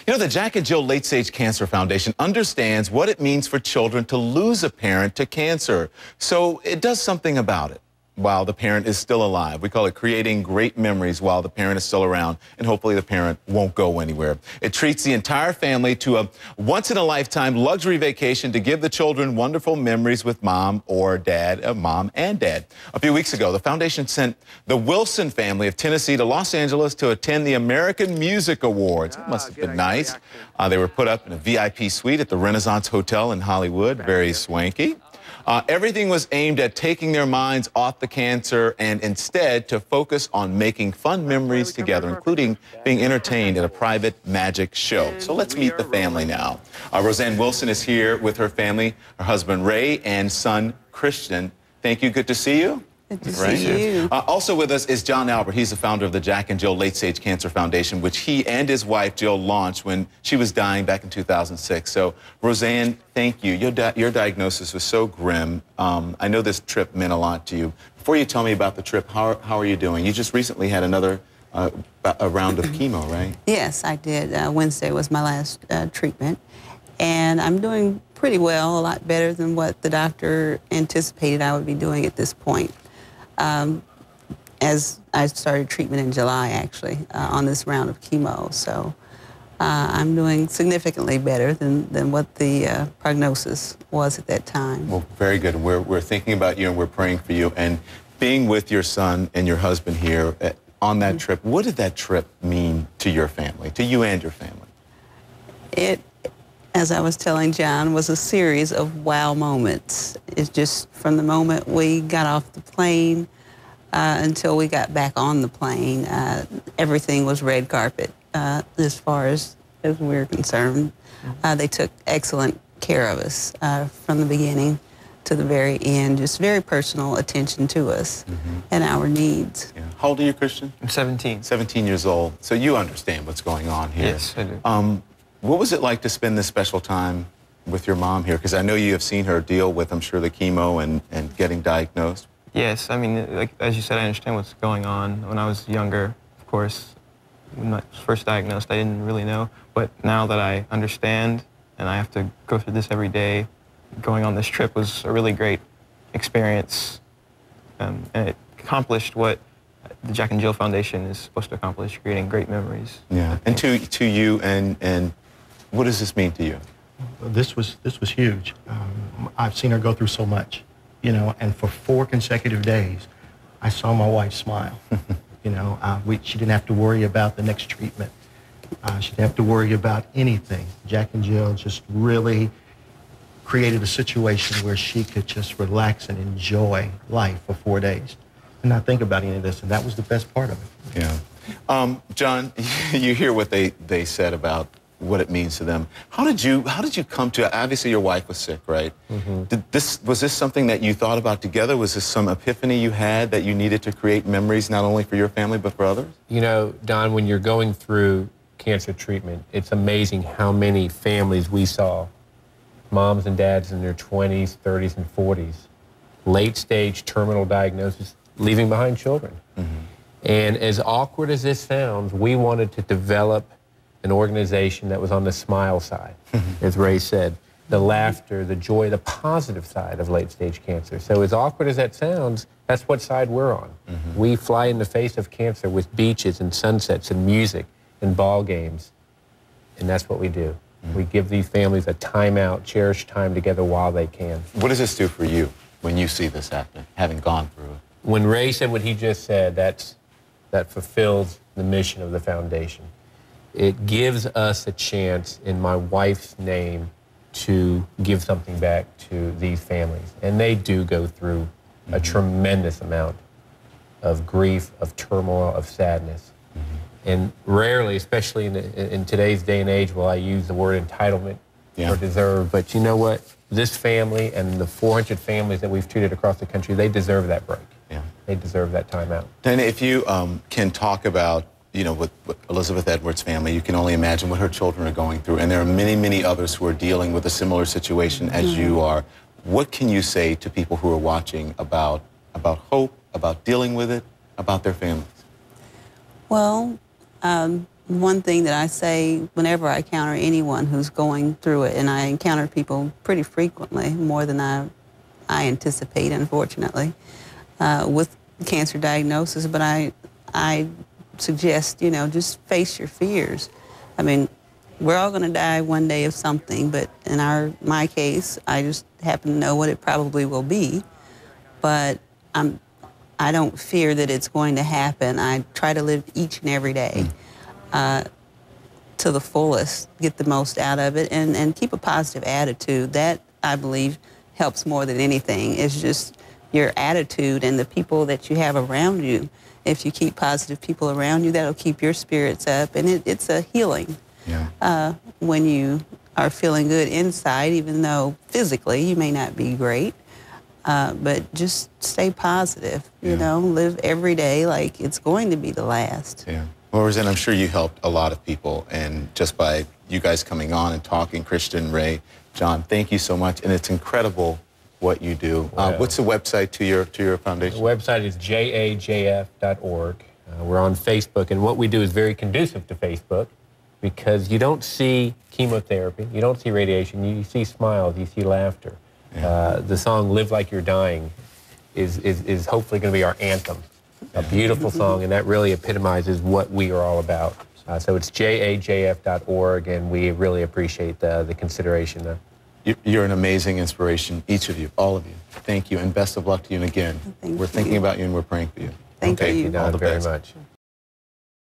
You know, the Jack and Jill Late Stage Cancer Foundation understands what it means for children to lose a parent to cancer. So it does something about it while the parent is still alive. We call it creating great memories while the parent is still around, and hopefully the parent won't go anywhere. It treats the entire family to a once-in-a-lifetime luxury vacation to give the children wonderful memories with mom or dad, mom and dad. A few weeks ago, the foundation sent the Wilson family of Tennessee to Los Angeles to attend the American Music Awards. It must have been nice. They were put up in a VIP suite at the Renaissance Hotel in Hollywood, very swanky. Everything was aimed at taking their minds off the cancer and instead to focus on making fun memories together, including being entertained at a private magic show. So let's meet the family now. Rosann Wilson is here with her family, her husband Ray and son Christian. Thank you. Good to see you. Good to see you. Also with us is Jon Albert. He's the founder of the Jack and Jill Late Stage Cancer Foundation, which he and his wife Jill launched when she was dying back in 2006. So, Rosann, thank you. Your diagnosis was so grim. I know this trip meant a lot to you. Before you tell me about the trip, how are you doing? You just recently had another a round of chemo, right? Yes, I did. Wednesday was my last treatment, and I'm doing pretty well, a lot better than what the doctor anticipated I would be doing at this point. As I started treatment in July, actually, on this round of chemo. So I'm doing significantly better than what the prognosis was at that time. Well, very good. We're thinking about you and we're praying for you. And being with your son and your husband here on that trip, what did that trip mean to your family, to you and your family? It, as I was telling John, was a series of wow moments. It's just from the moment we got off the plane until we got back on the plane, everything was red carpet as far as we're concerned. They took excellent care of us from the beginning to the very end, just very personal attention to us and our needs. Yeah. How old are you, Christian? I'm 17. 17 years old. So you understand what's going on here. Yes, I do. What was it like to spend this special time with your mom here? Because I know you have seen her deal with, I'm sure, the chemo and getting diagnosed. Yes, I mean, like, as you said, I understand what's going on. When I was younger, of course, when I was first diagnosed, I didn't really know. But now that I understand and I have to go through this every day, going on this trip was a really great experience. And it accomplished what the Jack and Jill Foundation is supposed to accomplish, creating great memories. Yeah, and to you, and what does this mean to you? This was huge. I've seen her go through so much, you know, and for 4 consecutive days, I saw my wife smile. You know, she didn't have to worry about the next treatment. She didn't have to worry about anything. Jack and Jill just really created a situation where she could just relax and enjoy life for 4 days and not think about any of this, and that was the best part of it. Yeah. John, you hear what they said about what it means to them. How did you come to, obviously your wife was sick, right? Was this something that you thought about together? Was this some epiphany you had that you needed to create memories not only for your family but for others? You know, Don, when you're going through cancer treatment, it's amazing how many families we saw, moms and dads in their 20s, 30s, and 40s, late-stage terminal diagnosis, leaving behind children. And as awkward as this sounds, we wanted to develop an organization that was on the smile side, as Ray said, the laughter, the joy, the positive side of late-stage cancer. So as awkward as that sounds, that's what side we're on. We fly in the face of cancer with beaches and sunsets and music and ball games, and that's what we do. We give these families a time out, cherished time together while they can. What does this do for you when you see this happen, having gone through it? When Ray said what he just said, that fulfills the mission of the foundation. It gives us a chance in my wife's name to give something back to these families. And they do go through a tremendous amount of grief, of turmoil, of sadness. And rarely, especially in today's day and age, will I use the word entitlement or deserve. But you know what? This family and the 400 families that we've treated across the country, they deserve that break. Yeah. They deserve that time out. Then if you can talk about, you know, with Elizabeth Edwards' family, you can only imagine what her children are going through. And there are many, many others who are dealing with a similar situation as you are. What can you say to people who are watching about hope, about dealing with it, about their families? Well, one thing that I say whenever I encounter anyone who's going through it, and I encounter people pretty frequently, more than I anticipate, unfortunately, with cancer diagnosis, but I suggest, you know, just face your fears. I mean, we're all going to die one day of something, but in my case, I just happen to know what it probably will be, but I don't fear that it's going to happen. I try to live each and every day to the fullest, get the most out of it, and keep a positive attitude. That, I believe, helps more than anything. It's just your attitude and the people that you have around you. If you keep positive people around you, that'll keep your spirits up, and it's a healing. Yeah. When you are feeling good inside, even though physically you may not be great, but just stay positive, you know, live every day like it's going to be the last. Yeah. Well, Rosann, I'm sure you helped a lot of people, and just by you guys coming on and talking, Christian, Ray, Jon, thank you so much, and it's incredible what you do. Wow. What's the website to your foundation? The website is JAJF.org. We're on Facebook, and what we do is very conducive to Facebook because you don't see chemotherapy, you don't see radiation, you see smiles, you see laughter. Yeah. The song "Live Like You're Dying" is hopefully going to be our anthem. A beautiful song, and that really epitomizes what we are all about. So it's JAJF.org, and we really appreciate the consideration there. You're an amazing inspiration, each of you, all of you. Thank you, and best of luck to you. And again, we're thinking about you and we're praying for you. Thank you. Thank you, Don, very much.